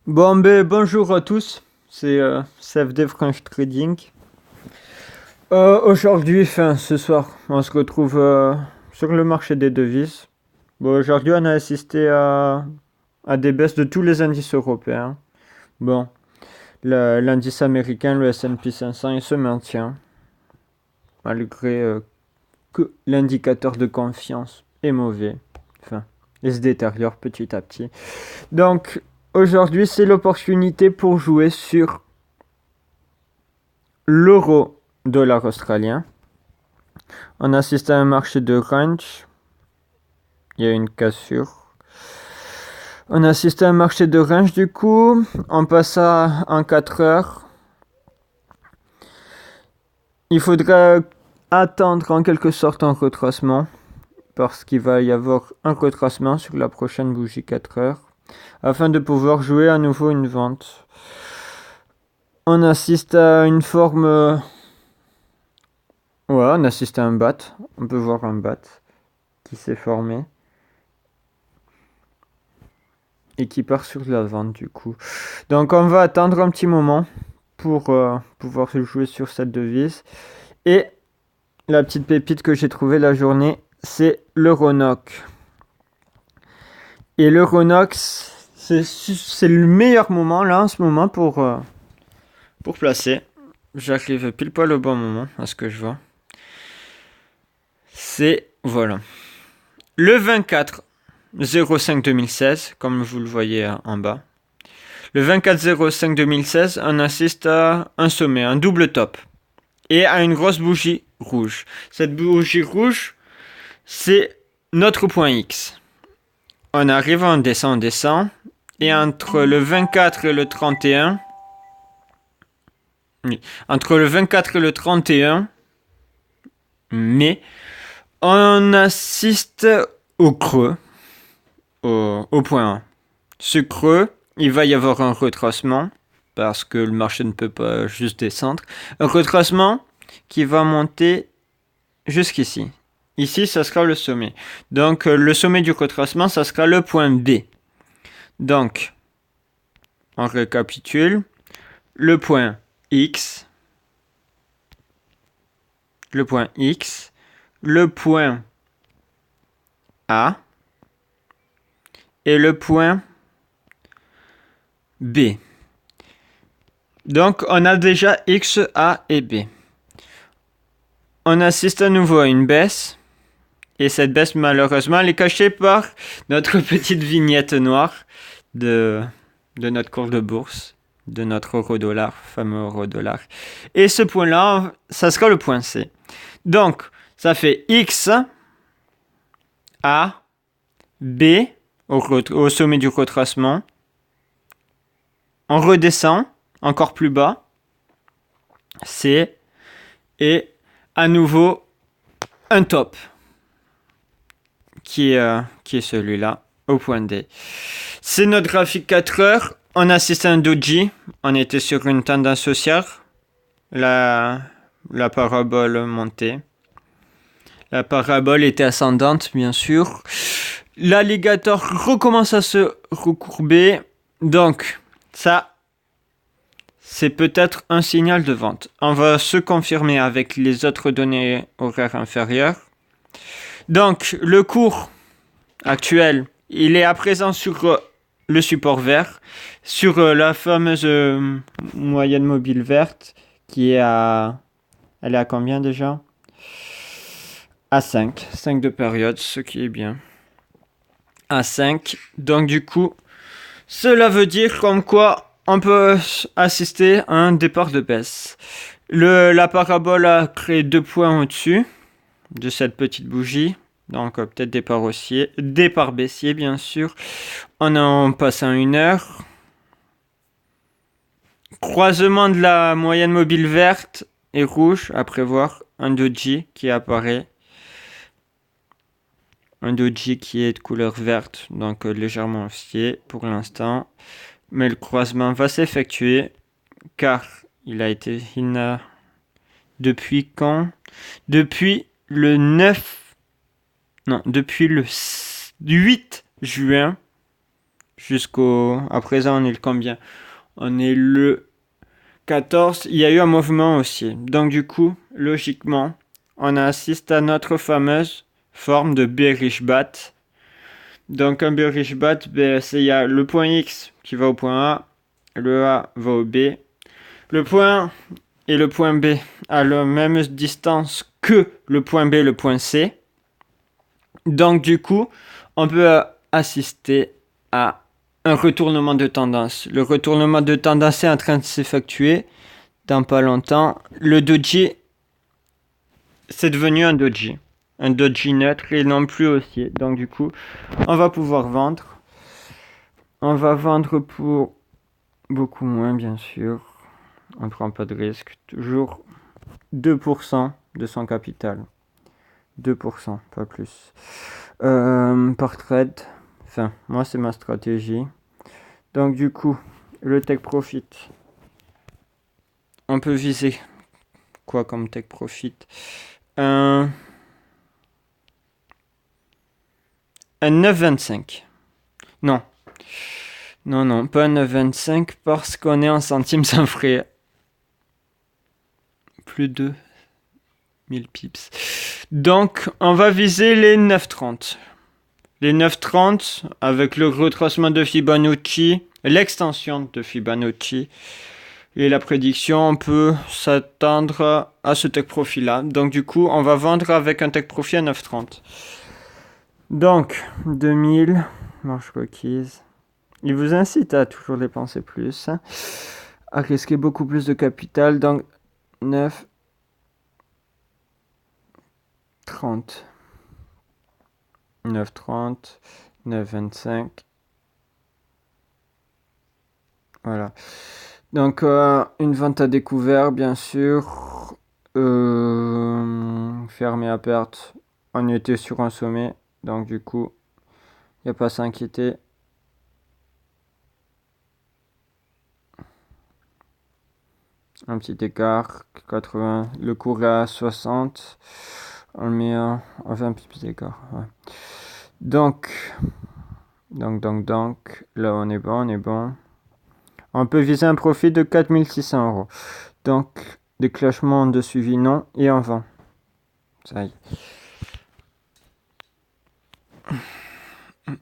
Bon, ben, bonjour à tous, c'est CFD French Trading. Aujourd'hui, ce soir, on se retrouve sur le marché des devises. Bon, aujourd'hui, on a assisté à des baisses de tous les indices européens. Bon, l'indice américain, le S&P 500, il se maintient, malgré que l'indicateur de confiance est mauvais. Enfin, il se détériore petit à petit. Donc, aujourd'hui, c'est l'opportunité pour jouer sur l'euro dollar australien. On assiste à un marché de range. Il y a une cassure. On assiste à un marché de range du coup. On passe à en 4 heures. Il faudra attendre en quelque sorte un retracement. Parce qu'il va y avoir un retracement sur la prochaine bougie 4 heures. Afin de pouvoir jouer à nouveau une vente. On assiste à une forme... Ouais, on assiste à un bat. On peut voir un bat qui s'est formé. Et qui part sur la vente du coup. Donc on va attendre un petit moment pour pouvoir jouer sur cette devise. Et la petite pépite que j'ai trouvée la journée, c'est l'Euronoc. Et l'Euronoc, c'est le meilleur moment là en ce moment pour placer. J'arrive pile poil au bon moment à ce que je vois. C'est, voilà, le 24-05-2016, comme vous le voyez en bas. Le 24-05-2016, on assiste à un sommet, un double top. Et à une grosse bougie rouge. Cette bougie rouge, c'est notre point X. On arrive, on descend. Et entre le 24 et le 31... Entre le 24 et le 31 mai, on assiste au creux. Au point 1. Ce creux, il va y avoir un retracement, parce que le marché ne peut pas juste descendre. Un retracement qui va monter jusqu'ici. Ici, ça sera le sommet. Donc, le sommet du retracement, ça sera le point B. Donc, on récapitule. Le point X. Le point X. Le point A. Et le point B. Donc, on a déjà X, A et B. On assiste à nouveau à une baisse. Et cette baisse, malheureusement, elle est cachée par notre petite vignette noire de notre cours de bourse, de notre euro-dollar, fameux euro-dollar. Et ce point-là, ça sera le point C. Donc, ça fait X, A, B, au sommet du retracement. On redescend, encore plus bas, C, et à nouveau, un top, qui est celui-là, au point D. C'est notre graphique 4 heures. On assiste à un doji. On était sur une tendance haussière. La parabole montait. La parabole était ascendante, bien sûr. L'alligator recommence à se recourber. Donc, ça, c'est peut-être un signal de vente. On va se confirmer avec les autres données horaires inférieures. Donc, le cours actuel, il est à présent sur le support vert, sur la fameuse moyenne mobile verte, qui est à... Elle est à combien déjà? À 5. 5 de période, ce qui est bien. À 5. Donc du coup, cela veut dire comme quoi on peut assister à un départ de baisse. La parabole a créé 2 points au-dessus de cette petite bougie. Donc peut-être départ baissier bien sûr. On en passe à 1 heure. Croisement de la moyenne mobile verte et rouge à prévoir. Un doji qui apparaît. Un doji qui est de couleur verte, donc légèrement haussier pour l'instant. Mais le croisement va s'effectuer car il n'a depuis quand? Depuis le 9... Non, depuis le 8 juin À présent, on est le combien? On est le 14. Il y a eu un mouvement aussi. Donc du coup, logiquement, on assiste à notre fameuse forme de bearish bat. Donc un bearish bat, il y a le point X qui va au point A, le A va au B. Le point A et le point B à la même distance que le point B et le point C. Donc du coup, on peut assister à un retournement de tendance. Le retournement de tendance est en train de s'effectuer dans pas longtemps. Le doji, c'est devenu un doji. Un doji neutre et non plus haussier. Donc du coup, on va pouvoir vendre. On va vendre pour beaucoup moins, bien sûr. On ne prend pas de risque. Toujours 2% de son capital. 2%, pas plus. Par trade. Enfin, moi, c'est ma stratégie. Donc, du coup, le take profit. On peut viser quoi comme take profit? Un 9,25. Non. Non, pas un 9,25 parce qu'on est en centimes sans frais. Plus de 1000 pips. Donc, on va viser les 9,30. Les 9,30 avec le retracement de Fibonacci, l'extension de Fibonacci et la prédiction, on peut s'attendre à ce take profit là. Donc du coup, on va vendre avec un take profit à 9,30. Donc 2000, marge requise. Il vous incite à toujours dépenser plus, à risquer beaucoup plus de capital. Donc 9,30. 9,30, 9,25. Voilà. Donc, une vente à découvert, bien sûr. Fermé à perte. On était sur un sommet. Donc, du coup, il n'y a pas à s'inquiéter. Un petit écart. 80. Le cours est à 60. On le met à 20 pips d'écart. Ouais. Donc, là, on est bon. On peut viser un profit de 4600 €. Donc, déclenchement de suivi non et en vend. Ça y est.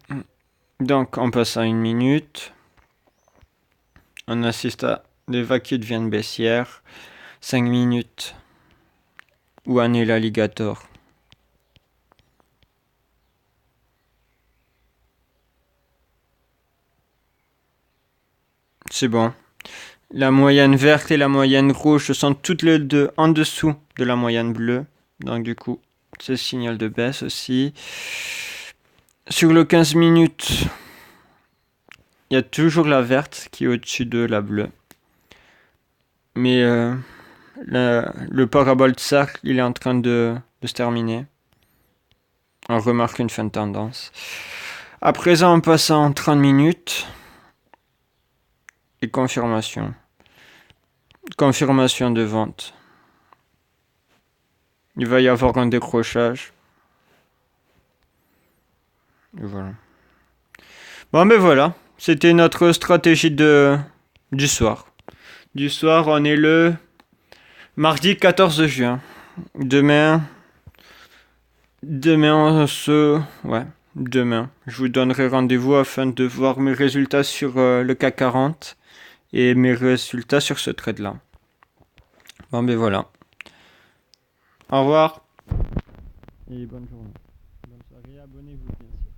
Donc, on passe à 1 minute. On assiste à des vagues qui deviennent baissières. 5 minutes. Où en est l'alligator? C'est bon. La moyenne verte et la moyenne rouge sont toutes les deux en dessous de la moyenne bleue. Donc du coup, c'est signal de baisse aussi. Sur le 15 minutes, il y a toujours la verte qui est au-dessus de la bleue. Mais le parabole de cercle, il est en train de se terminer. On remarque une fin de tendance. À présent, on passe en 30 minutes. Et confirmation. Confirmation de vente. Il va y avoir un décrochage. Et voilà. Bon, ben voilà. C'était notre stratégie du soir. Du soir, on est le mardi 14 juin. Demain, je vous donnerai rendez-vous afin de voir mes résultats sur le CAC 40 et mes résultats sur ce trade-là. Bon, ben voilà. Au revoir. Et bonne journée. Bonne soirée. Abonnez-vous, bien sûr.